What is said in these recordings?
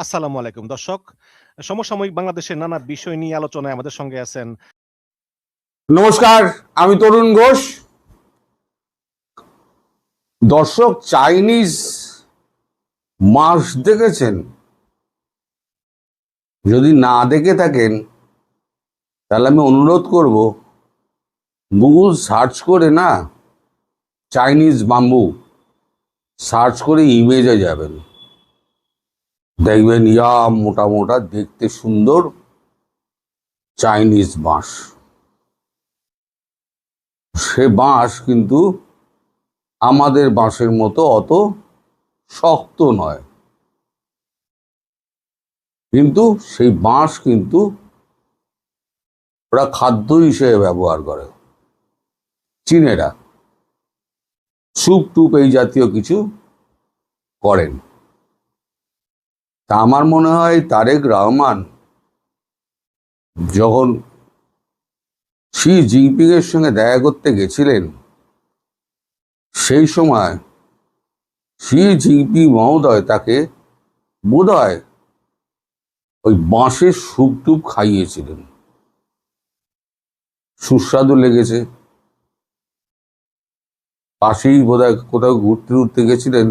আসসালামু আলাইকুম দর্শক। সমসাময়িক বাংলাদেশের নানা বিষয় নিয়ে আলোচনায় আমাদের সঙ্গে আছেন। নমস্কার, আমি তরুণ ঘোষ। দর্শক, চাইনিজ মাছ দেখেছেন? যদি না দেখে থাকেন তাহলে আমি অনুরোধ করব, গুগল সার্চ করে না চাইনিজ বাম্বু সার্চ করে ইমেজে যাবেন, দেখবেন ইয়া মোটা মোটা দেখতে সুন্দর চাইনিজ বাঁশ। সে বাঁশ কিন্তু আমাদের বাঁশের মতো অত শক্ত নয়, কিন্তু সেই বাঁশ কিন্তু ওরা খাদ্য হিসেবে ব্যবহার করে। চীনেরা স্যুপ টুপ এই জাতীয় কিছু করেন। তা আমার মনে হয় তারেক রহমান যখন শি জিনপিং এর সঙ্গে দেখা করতে গেছিলেন, সেই সময় শি জিনপিং মহোদয় তাকে বোধহয় ওই বাঁশের স্যুপ টুপ খাইয়েছিলেন। সুস্বাদু লেগেছে। পাশেই বোধহয় কোথাও ঘুরতে ঘুরতে গেছিলেন,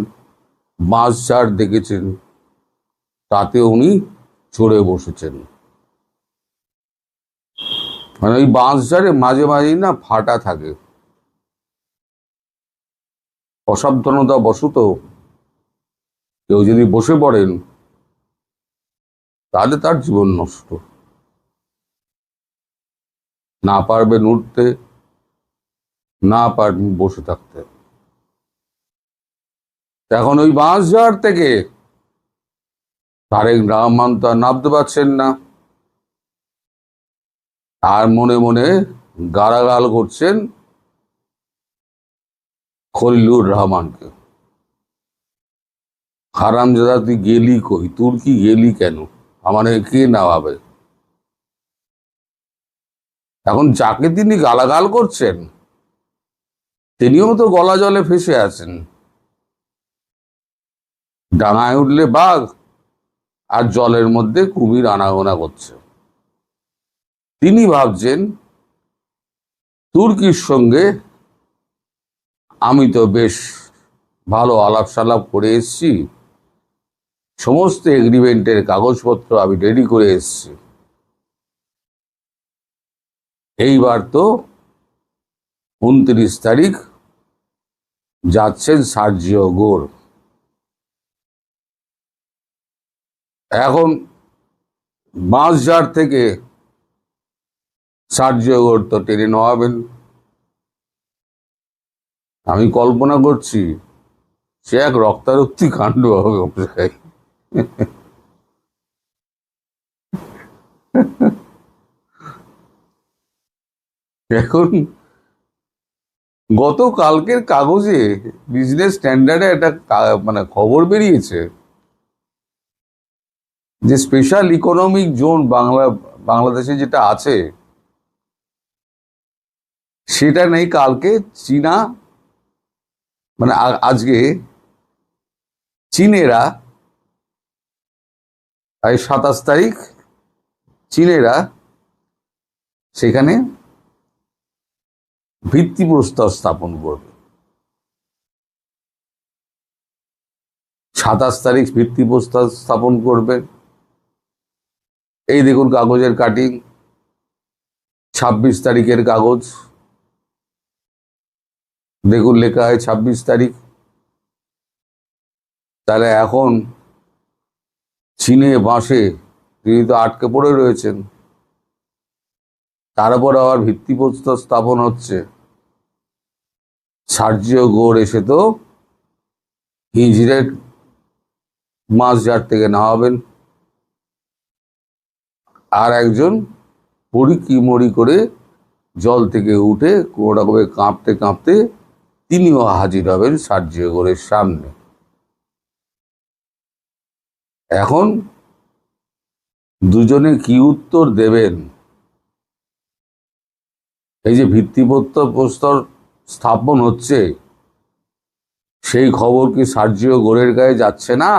বাঁশ ঝাড় দেখেছেন, তাতে উনি চড়ে বসেছেন। মানে ওই বাঁশ ঝাড়ে মাঝে মাঝেই না ফাটা থাকে, অসাবধানতা বশত কেউ যদি বসে পড়েন তাহলে তার জীবন নষ্ট। না পারবেন উঠতে, না পারবেন বসে থাকতে। এখন ওই বাঁশঝাড় থেকে তারেক রহমান তো আর নামতে পারছেন না, আর মনে মনে গালাগাল করছেন খলিলুর রহমানকে। হারামজাদা, তুই গেলি কই? তোর কি গেলি কেন? আমার কে নামাবে? এখন যাকে তিনি গালাগাল করছেন তিনিও তো গলা জলে ফেসে আছেন। ডাঙায় উঠলে বাঘ, আর জলের মধ্যে কুমির আনাগোনা করছে। তিনি ভাবছেন তুর্কির সঙ্গে আমি তো বেশ ভালো আলাপ সালাপ করে এসছি, সমস্ত এগ্রিমেন্টের কাগজপত্র আমি রেডি করে এসছি, এইবার তো 29 তারিখ যাচ্ছেন সার্জিও গোর। এখন বাঁশঝাড় থেকে সার্জিও গোর তো টেনে নেওয়াবেন। আমি কল্পনা করছি সে এক রক্তারক্তি কাণ্ড হবে অপেক্ষায়। এখন গতকালকের কাগজে বিজনেস স্ট্যান্ডার্ডে একটা মানে খবর বেরিয়েছে যে স্পেশাল ইকোনমিক জোন বাংলাদেশে যেটা আছে সেটা নেই। কালকে চীনা মানে আজকে চীনেরা 27 তারিখ চীনেরা সেখানে ভিত্তিপ্রস্তর স্থাপন করবে। 27 তারিখ ভিত্তিপ্রস্তর স্থাপন করবে। এই দেখুন কাগজের কাটিং, 26 তারিখের কাগজ, দেখুন লেখা হয় 26 তারিখ। তাহলে এখন চীনে বাঁশে তিনি তো আটকে পড়ে রয়েছেন, তার উপর আবার ভিত্তিপ্রস্তর স্থাপন হচ্ছে। সার্জিও গোর এসে তো ইঞ্জিনের বাঁশঝাড় থেকে নামাবেন, আর একজন পড়ি করে জল থেকে উঠে কোনো রকমে কাঁপতে কাঁপতে তিনিও হাজির হবেন সার্জিও গোরের সামনে। এখন দুজনে কি উত্তর দেবেন? এই যে ভিত্তিপ্রস্তর স্থাপন হচ্ছে, সেই খবর কি সার্জিও গোরের গায়ে যাচ্ছে না?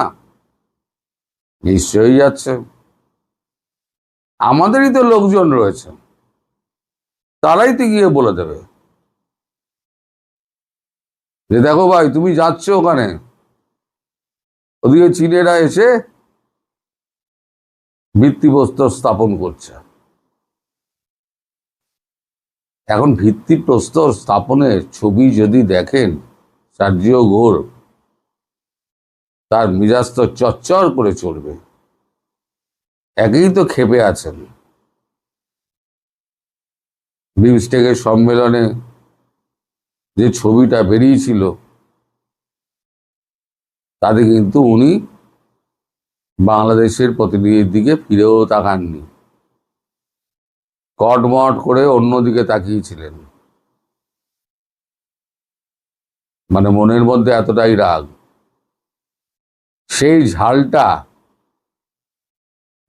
নিশ্চয়ই যাচ্ছে। আমাদেরই তো লোকজন রয়েছে, তারাই তো গিয়ে বলে দেবে যে দেখো ভাই তুমি যাচ্ছ ওখানে, ওদিকে চীনেরা এসে ভিত্তিপ্রস্তর স্থাপন করছে। এখন ভিত্তিপ্রস্তর স্থাপনের ছবি যদি দেখেন সার্জিও ঘোর, তার মিজাজ তো চচ্চর করে চলবে। একেই তো ক্ষেপে আছেন, বিমস্টেকের সম্মেলনে যে ছবিটা বেরিয়েছিল তাতে কিন্তু উনি বাংলাদেশের প্রতিনিধির দিকে ফিরেও তাকাননি, কটমট করে অন্যদিকে তাকিয়েছিলেন। মানে মনের মধ্যে এতটাই রাগ, সেই ঝালটা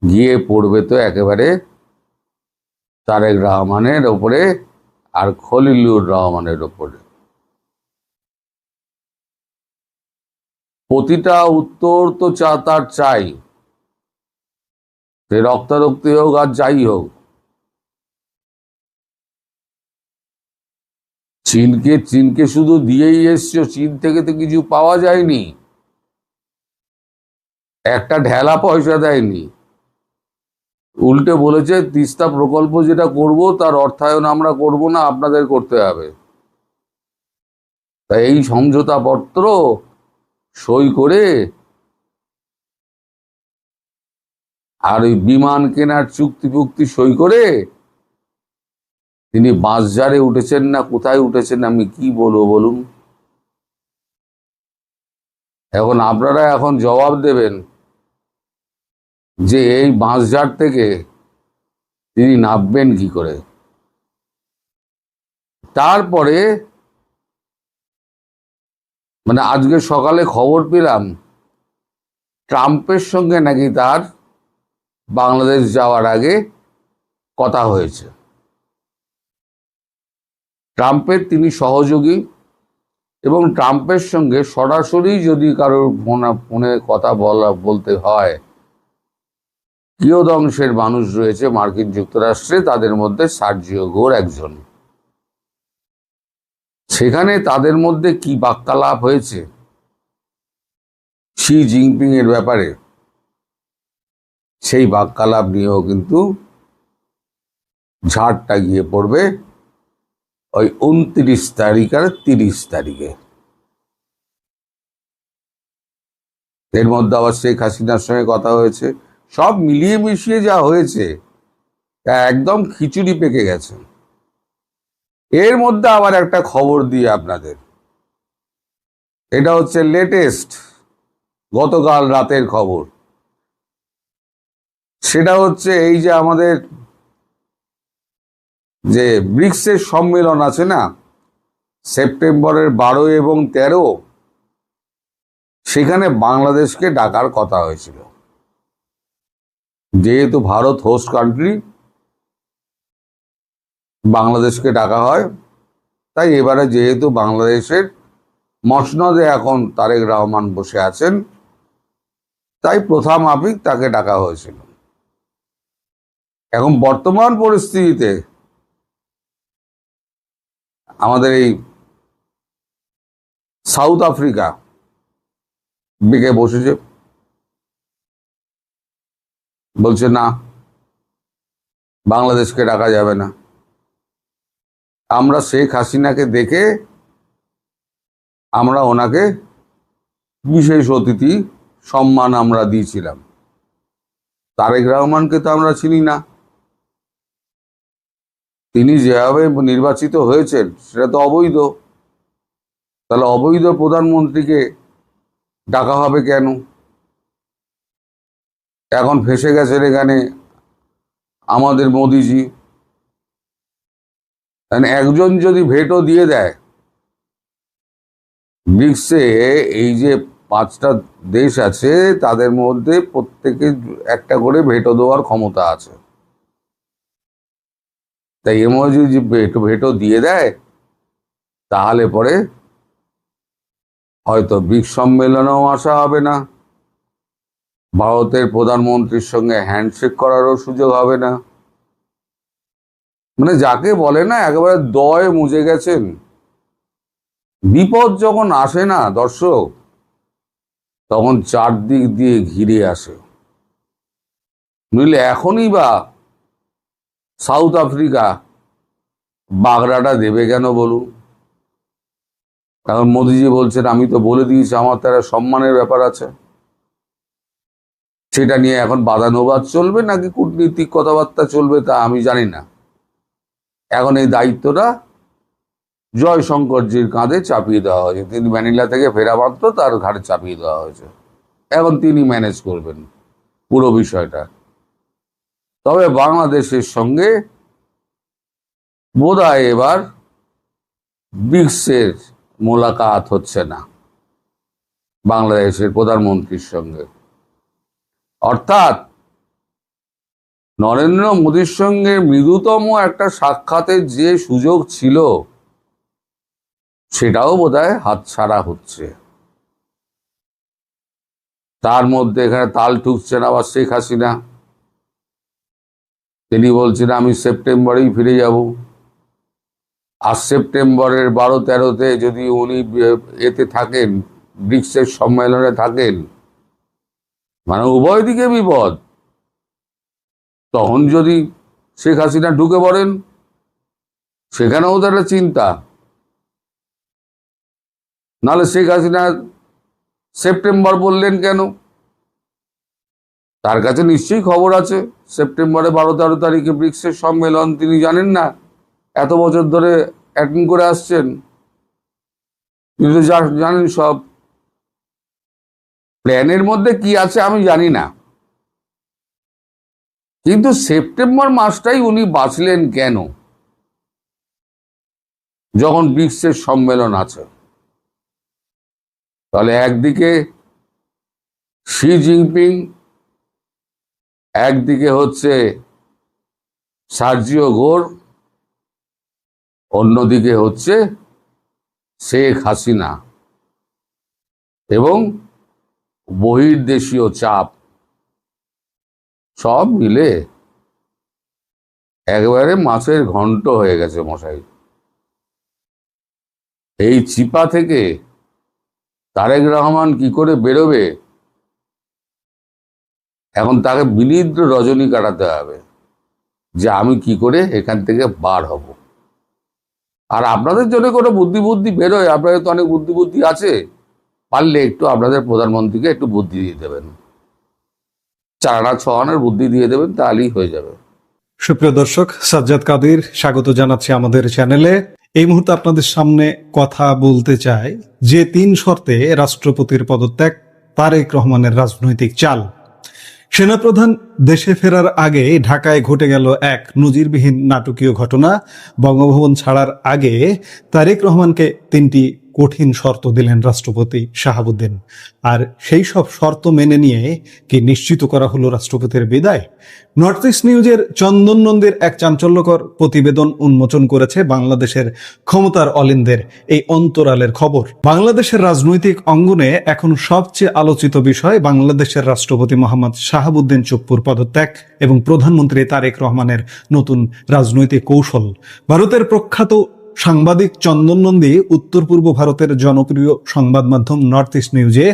গিয়ে পড়বে তো একেবারে তারেক রহমানের ওপরে আর খলিলুর রহমানের ওপরে। প্রতিটা উত্তর তো তার চাই, সে রক্তারক্তি হোক আর যাই হোক। চীনকে শুধু দিয়েই এসছো, চীন থেকে তো কিছু পাওয়া যায়নি, একটা ঢেলা পয়সা দেয়নি। উল্টে বলেছে তিস্তা প্রকল্প যেটা করব তার অর্থায়ন আমরা করব না, আপনাদের করতে হবে। তাই এই সমঝোতা পত্র সই করে আর ওই বিমান কেনার চুক্তি সই করে তিনি বাঁশঝাড়ে উঠেছেন না কোথায় উঠেছেন, আমি কি বলবো বলুন। এখন আপনারা এখন জবাব দেবেন যে এই বাঁশঝাড় থেকে তিনি নামবেন কি করে। তারপরে মানে আজকে সকালে খবর পেলাম ট্রাম্পের সঙ্গে নাকি তার বাংলাদেশ যাওয়ার আগে কথা হয়েছে। ট্রাম্পের তিনি সহযোগী, এবং ট্রাম্পের সঙ্গে সরাসরি যদি কারোর ফোনে কথা বলতে হয়, কিয়দংশের মানুষ রয়েছে মার্কিন যুক্তরাষ্ট্রে, তাদের মধ্যে সার্জিও ঘোর একজন। সেখানে তাদের মধ্যে কি বাক্যালাপ হয়েছে শি জিনপিং এর ব্যাপারে, সেই বাক্যালাপ নিয়েও কিন্তু ঝাড়টা গিয়ে পড়বে ওই 29 তারিখ আর 30 তারিখে। এর মধ্যে আবার শেখ হাসিনার সঙ্গে কথা হয়েছে, সব মিলিয়ে মিশিয়ে যা হয়েছে একদম খিচুড়ি পেকে গেছে। এর মধ্যে আবার একটা খবর দিয়ে আপনাদের, এটা হচ্ছে লেটেস্ট গতকাল রাতের খবর। সেটা হচ্ছে এই যে আমাদের যে ব্রিক্সের সম্মেলন আছে না, সেপ্টেম্বরের 12 এবং 13, সেখানে বাংলাদেশকে ডাকার কথা হয়েছিল। যেহেতু ভারত হোস্ট কান্ট্রি, বাংলাদেশকে ডাকা হয়। তাই এবারে যেহেতু বাংলাদেশের মসনদে এখন তারেক রহমান বসে আছেন, তাই প্রথা মাফিক তাকে ডাকা হয়েছিল। এখন বর্তমান পরিস্থিতিতে আমাদের এই সাউথ আফ্রিকা বেঁকে বসেছে, বলছে না বাংলাদেশকে ডাকা যাবে না। আমরা শেখ হাসিনাকে দেখে আমরা ওনাকে বিশেষ অতিথি সম্মান আমরা দিয়েছিলাম, তারেক রহমানকে তো আমরা চিনি না। তিনি যেভাবে নির্বাচিত হয়েছেন সেটা তো অবৈধ, তাহলে অবৈধ প্রধানমন্ত্রীকে ডাকা হবে কেন? এখন ফেসে গেছেন এখানে আমাদের মোদিজি। একজন যদি ভেটো দিয়ে দেয়, ব্রিক্সে এই যে 5টা দেশ আছে তাদের মধ্যে প্রত্যেকে একটা করে ভেটো দেওয়ার ক্ষমতা আছে। তাই এমন যদি ভেটো দিয়ে দেয় তাহলে পরে হয়তো ব্রিক্স সম্মেলনেও আসা হবে না, ভারতের প্রধানমন্ত্রীর সঙ্গে হ্যান্ডশেক করারও সুযোগ হবে না। মানে যাকে বলে না একেবারে দয়ে মুজে গেছেন। বিপদ যখন আসে না দর্শক, তখন চারদিক দিয়ে ঘিরে আসে। নইলে এখনই বা সাউথ আফ্রিকা বাগড়াটা দেবে কেন বলুন? এখন মোদিজি বলছেন আমি তো বলে দিয়েছি আমার তারা সম্মানের ব্যাপার আছে, সেটা নিয়ে এখন বাদানুবাদ চলবে নাকি কূটনীতিক কথাবার্তা চলবে তা আমি জানি না। এখন এই দায়িত্বটা জয়শঙ্করজির কাঁধে চাপিয়ে দেওয়া হয়েছে। তিনি ম্যানিলা থেকে ফেরা মাত্র তার ঘাড়ে চাপিয়ে দেওয়া হয়েছে। এখন তিনি ম্যানেজ করবেন পুরো বিষয়টা। তবে বাংলাদেশের সঙ্গে বোধহয় এবার ব্রিক্সের মোলাকাত হচ্ছে না বাংলাদেশের প্রধানমন্ত্রীর সঙ্গে। অর্থাৎ নরেন্দ্র মোদীর সঙ্গে মৃদুতম একটা সাক্ষাতের যে সুযোগ ছিল সেটাও বোধহয় হাতছাড়া হচ্ছে। তার মধ্যে এখানে তাল ঠুকছেন আবার শেখ হাসিনা। তিনি বলছেন আমি সেপ্টেম্বরেই ফিরে যাব। আর সেপ্টেম্বরের 12-13-তে যদি উনি এতে থাকেন, ব্রিক্সের সম্মেলনে থাকেন, মানে উভয় দিকে বিপদ। তখন যদি শেখ হাসিনা ঢুকে পড়েন, সেখানেও তো একটা চিন্তা। নাহলে শেখ হাসিনা সেপ্টেম্বর বললেন কেন? তার কাছে নিশ্চয়ই খবর আছে সেপ্টেম্বরে 12-13 তারিখে ব্রিক্সের সম্মেলন। তিনি জানেন না? এত বছর ধরে অ্যাটেন্ড করে আসছেন, তিনি তো জানেন সব। প্ল্যানের মধ্যে কি আছে আমি জানি না, কিন্তু সেপ্টেম্বর মাসটাই উনি বাঁচলেন কেন যখন ব্রিক্সের সম্মেলন আছে? তাহলে একদিকে শি জিনপিং, একদিকে হচ্ছে সার্জিও গোর, অন্যদিকে হচ্ছে শেখ হাসিনা, এবং বহির্দেশীয় চাপ, সব মিলে একেবারে মাছের ঘন্ট হয়ে গেছে মশাই। এই চিপা থেকে তারেক রহমান কি করে বেরোবে, এখন তাকে বিনিদ্র রজনী কাটাতে হবে যে আমি কি করে এখান থেকে বার হব। আর আপনাদের জন্য কোনো বুদ্ধি বেরোয়, আপনাদের তো অনেক বুদ্ধি আছে, পারলে একটু আপনাদের প্রধানমন্ত্রীকে একটু বুদ্ধি দিয়ে দেবেন, 4 আনা 6 আনার বুদ্ধি দিয়ে দেবেন, তাহলেই হয়ে যাবে। সুপ্রিয় দর্শক, সাজ্জাদ কাদির স্বাগত জানাচ্ছি আমাদের চ্যানেলে। এই মুহূর্তে আপনাদের সামনে কথা বলতে চাই যে 3 শর্তে রাষ্ট্রপতির পদত্যাগ, তারেক রহমানের রাজনৈতিক চাল। সেনাপ্রধান দেশে ফেরার আগে ঢাকায় ঘটে গেল এক নজিরবিহীন নাটকীয় ঘটনা। বঙ্গভবন ছাড়ার আগে তারেক রহমানকে 3টি কঠিন শর্ত দিলেন রাষ্ট্রপতি শাহাবুদ্দিন। আর সেই সব শর্ত মেনে নিয়ে কি নিশ্চিত করা হলো রাষ্ট্রপতির বিদায়? নর্থ ইস্ট নিউজের চন্দন নন্দীর এক চাঞ্চল্যকর প্রতিবেদন উন্মোচন করেছে বাংলাদেশের ক্ষমতার অলিন্দের এই অন্তরালের খবর। বাংলাদেশের রাজনৈতিক অঙ্গনে এখন সবচেয়ে আলোচিত বিষয় বাংলাদেশের রাষ্ট্রপতি মোহাম্মদ শাহাবুদ্দিন চুপ্পুর পদত্যাগ এবং প্রধানমন্ত্রী তারেক রহমানের নতুন রাজনৈতিক কৌশল। ভারতের প্রখ্যাত সাংবাদিক চন্দন নন্দী উত্তর পূর্ব ভারতের জনপ্রিয় সংবাদ মাধ্যম নর্থ ইস্ট নিউজে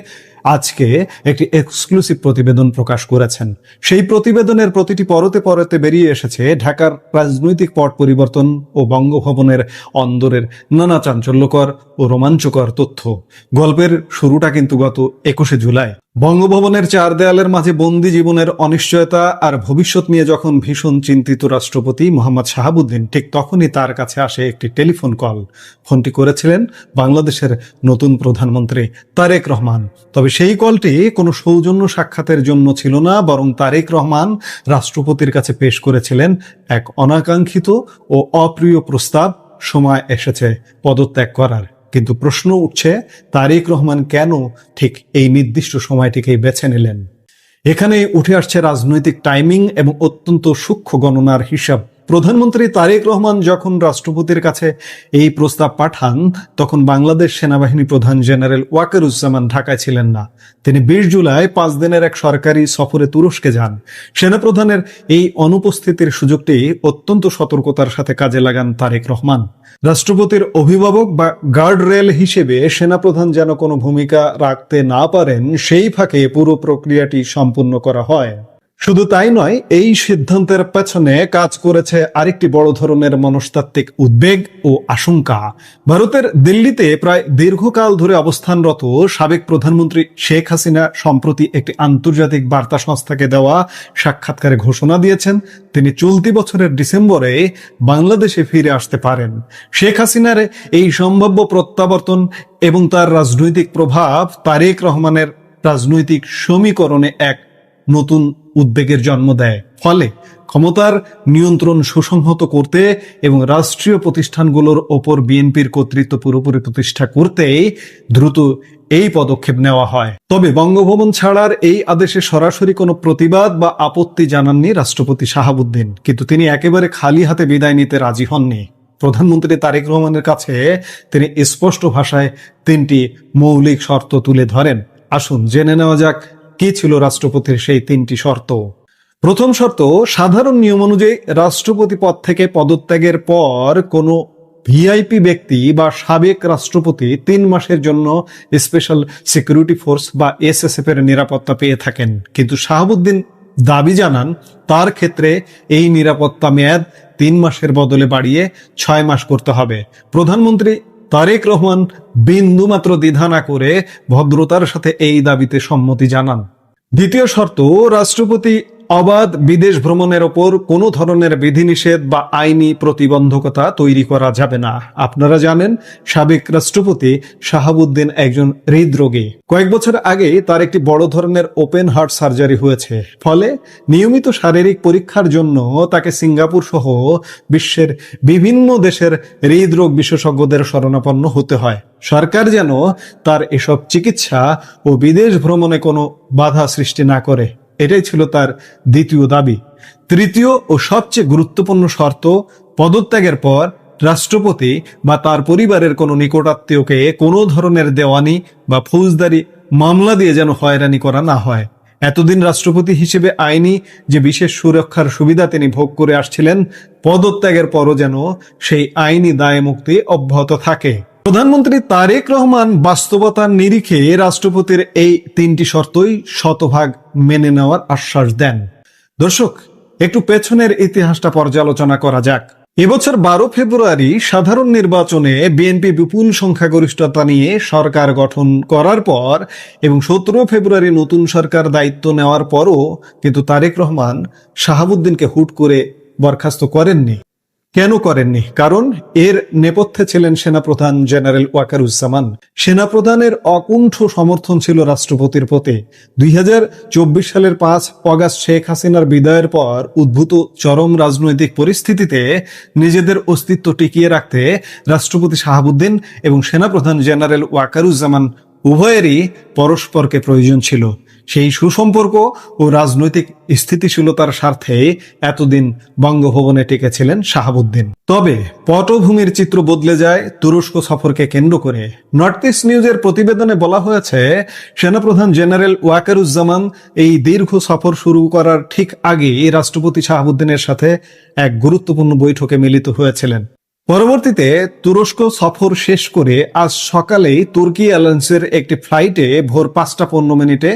আজকে একটি এক্সক্লুসিভ প্রতিবেদন প্রকাশ করেছেন। সেই প্রতিবেদনের প্রতিটি পরতে বেরিয়ে এসেছে ঢাকার রাজনৈতিক পট পরিবর্তন ও বঙ্গভবনের অন্দরের নানা চাঞ্চল্যকর ও রোমাঞ্চকর তথ্য। গল্পের শুরুটা কিন্তু গত 21শে জুলাই। বঙ্গভবনের 4 দেয়ালের মাঝে বন্দি জীবনের অনিশ্চয়তা আর ভবিষ্যৎ নিয়ে যখন ভীষণ চিন্তিত রাষ্ট্রপতি মোহাম্মদ শাহাবুদ্দিন, ঠিক তখনই তার কাছে আসে একটি টেলিফোন কল। ফোনটি করেছিলেন বাংলাদেশের নতুন প্রধানমন্ত্রী তারেক রহমান। তবে সেই কলটি কোনো সৌজন্য সাক্ষাতের জন্য ছিল না, বরং তারেক রহমান রাষ্ট্রপতির কাছে পেশ করেছিলেন এক অনাকাঙ্ক্ষিত ও অপ্রিয় প্রস্তাব। সময় এসেছে পদত্যাগ করার। কিন্তু প্রশ্ন উঠছে, তারেক রহমান কেন ঠিক এই নির্দিষ্ট সময়টিকেই বেছে নিলেন? এখানে উঠে আসছে রাজনৈতিক টাইমিং এবং অত্যন্ত সূক্ষ্ম গণনার হিসাব। প্রধানমন্ত্রী তারেক রহমান যখন রাষ্ট্রপতির কাছে এই প্রস্তাব পাঠান, তখন বাংলাদেশ সেনাবাহিনী প্রধান জেনারেল ওয়াকারুজ্জামান ঢাকায় ছিলেন না। তিনি 20 জুলাই 5 দিনের এক সরকারি সফরে তুরস্কে যান। সেনাপ্রধানের এই অনুপস্থিতির সুযোগটি অত্যন্ত সতর্কতার সাথে কাজে লাগান তারেক রহমান। রাষ্ট্রপতির অভিভাবক বা গার্ড রেল হিসেবে সেনাপ্রধান যেন কোনো ভূমিকা রাখতে না পারেন, সেই ফাঁকে পুরো প্রক্রিয়াটি সম্পূর্ণ করা হয়। শুধু তাই নয়, এই সিদ্ধান্তের পেছনে কাজ করেছে আরেকটি বড় ধরনের মনস্তাত্ত্বিক উদ্বেগ ও আশঙ্কা। ভারতের দিল্লিতে প্রায় দীর্ঘকাল ধরে অবস্থানরত সাবেক প্রধানমন্ত্রী শেখ হাসিনা সম্প্রতি একটি আন্তর্জাতিক বার্তা সংস্থাকে দেওয়া সাক্ষাৎকারে ঘোষণা দিয়েছেন তিনি চলতি বছরের ডিসেম্বরে বাংলাদেশে ফিরে আসতে পারেন। শেখ হাসিনার এই সম্ভাব্য প্রত্যাবর্তন এবং তার রাজনৈতিক প্রভাব তারেক রহমানের রাজনৈতিক সমীকরণে এক নতুন উদ্বেগের জন্ম দেয়। ফলে ক্ষমতার নিয়ন্ত্রণ সুসংহত করতে এবং রাষ্ট্রীয় প্রতিষ্ঠানগুলোর ওপর বিএনপির কর্তৃত্ব পুরোপুরি প্রতিষ্ঠা করতেই দ্রুত এই পদক্ষেপ নেওয়া হয়। তবে বঙ্গভবন ছাড়ার এই আদেশে সরাসরি কোনো প্রতিবাদ বা আপত্তি জানাননি রাষ্ট্রপতি শাহাবুদ্দিন, কিন্তু তিনি একেবারে খালি হাতে বিদায় নিতে রাজি হননি। প্রধানমন্ত্রী তারেক রহমানের কাছে তিনি স্পষ্ট ভাষায় 3টি মৌলিক শর্ত তুলে ধরেন। আসুন জেনে নেওয়া যাক কি ছিল রাষ্ট্রপতির সেই 3টি শর্ত। প্রথম শর্ত, সাধারণ নিয়ম অনুযায়ী রাষ্ট্রপতি পদ থেকে পদত্যাগের পর কোনো ভিআইপি ব্যক্তি বা সাবেক রাষ্ট্রপতি 3 মাসের জন্য স্পেশাল সিকিউরিটি ফোর্স বা এসএসএফ এর নিরাপত্তা পেয়ে থাকেন। কিন্তু শাহাবুদ্দিন দাবি জানান তার ক্ষেত্রে এই নিরাপত্তা মেয়াদ 3 মাসের বদলে বাড়িয়ে 6 মাস করতে হবে। প্রধানমন্ত্রী তারেক রহমান বিন্দুমাত্র দ্বিধা না করে ভদ্রতার সাথে এই দাবিতে সম্মতি জানান। দ্বিতীয় শর্ত, রাষ্ট্রপতি অবাধ বিদেশ ভ্রমণের ওপর কোনো ধরনের বিধিনিষেধ বা আইনি প্রতিবন্ধকতা তৈরি করা যাবে না। আপনারা জানেন সাবেক রাষ্ট্রপতি শাহাবুদ্দিন একজন হৃদরোগী। কয়েক বছর আগে তার একটি বড় ধরনের ওপেন হার্ট সার্জারি হয়েছে। ফলে নিয়মিত শারীরিক পরীক্ষার জন্য তাকে সিঙ্গাপুর সহ বিশ্বের বিভিন্ন দেশের হৃদরোগ বিশেষজ্ঞদের শরণাপন্ন হতে হয়। সরকার যেন তার এসব চিকিৎসা ও বিদেশ ভ্রমণে কোনো বাধা সৃষ্টি না করে, এটাই ছিল তার দ্বিতীয় দাবি। তৃতীয় ও সবচেয়ে গুরুত্বপূর্ণ শর্ত, পদত্যাগের পর রাষ্ট্রপতি বা তার পরিবারের কোনো নিকটাত্মীয়কে কোনো ধরনের দেওয়ানি বা ফৌজদারি মামলা দিয়ে যেন হয়রানি করা না হয়। এতদিন রাষ্ট্রপতি হিসেবে আইনি যে বিশেষ সুরক্ষার সুবিধা তিনি ভোগ করে আসছিলেন, পদত্যাগের পরও যেন সেই আইনি দায় মুক্তি অব্যাহত থাকে। প্রধানমন্ত্রী তারেক রহমান বাস্তবতার নিরিখে রাষ্ট্রপতির এই 3টি শর্তই শতভাগ মেনে নেওয়ার আশ্বাস দেন। দর্শক, একটু পেছনের ইতিহাসটা পর্যালোচনা করা যাক। এবছর 12 ফেব্রুয়ারি সাধারণ নির্বাচনে বিএনপি বিপুল সংখ্যাগরিষ্ঠতা নিয়ে সরকার গঠন করার পর এবং 17 ফেব্রুয়ারি নতুন সরকার দায়িত্ব নেওয়ার পরও কিন্তু তারেক রহমান শাহাবুদ্দিনকে হুট করে বরখাস্ত করেননি। কেন করেননি? কারণ এর নেপথ্যে ছিলেন সেনাপ্রধান জেনারেল ওয়াকারুজ্জামান। সেনাপ্রধানের অকুণ্ঠ সমর্থন ছিল রাষ্ট্রপতির প্রতি। 2024 সালের 5 অগাস্ট শেখ হাসিনার বিদায়ের পর উদ্ভূত চরম রাজনৈতিক পরিস্থিতিতে নিজেদের অস্তিত্ব টিকিয়ে রাখতে রাষ্ট্রপতি শাহাবুদ্দিন এবং সেনাপ্রধান জেনারেল ওয়াকারুজ্জামান উভয়েরই পরস্পরকে প্রয়োজন ছিল। সেই সুসম্পর্ক ও রাজনৈতিক স্থিতিশীলতার স্বার্থে এতদিন বঙ্গভবনে টিকেছিলেন শাহাবুদ্দিন। তবে পটভূমির চিত্র বদলে যায় তুরস্ক সফরকে কেন্দ্র করে। নর্থ ইস্ট নিউজের প্রতিবেদনে বলা হয়েছে, সেনাপ্রধান জেনারেল ওয়াকারুজ্জামান এই দীর্ঘ সফর শুরু করার ঠিক আগে রাষ্ট্রপতি শাহাবুদ্দিনের সাথে এক গুরুত্বপূর্ণ বৈঠকে মিলিত হয়েছিলেন। পরবর্তীতে তুরস্ক সফর শেষ করে আজ সকালেই তুর্কি এয়ারলাইন্সের একটি ফ্লাইটে ভোর 5টা 15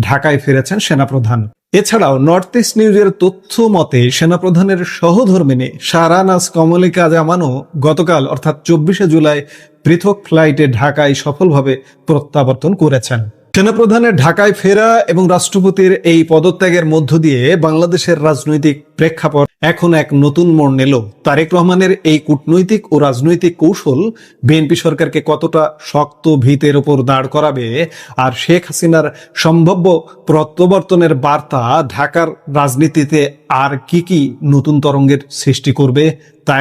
ঢাকায় ফিরেছেন সেনাপ্রধান। এছাড়াও নর্থ ইস্ট নিউজের তথ্য মতে সেনাপ্রধানের সহধর্মিণী শাহরানাজ কমলিকা জামানও গতকাল অর্থাৎ 24 জুলাই পৃথক ফ্লাইটে ঢাকায় সফলভাবে প্রত্যাবর্তন করেছেন। সেনাপ্রধানের ঢাকায় ফেরা এবং রাষ্ট্রপতির এই পদত্যাগের মধ্য দিয়ে বাংলাদেশের রাজনৈতিক প্রেক্ষাপট এখন এক নতুন মোড় নিল। তারেক রহমানের এই কূটনৈতিক ও রাজনৈতিক কৌশল বিএনপি সরকারকে কতটা শক্ত ভিতের ওপর দাঁড় করাবে, আর শেখ হাসিনার সম্ভাব্য প্রত্যাবর্তনের বার্তা ঢাকার রাজনীতিতে আর কি নতুন তরঙ্গের সৃষ্টি করবে তা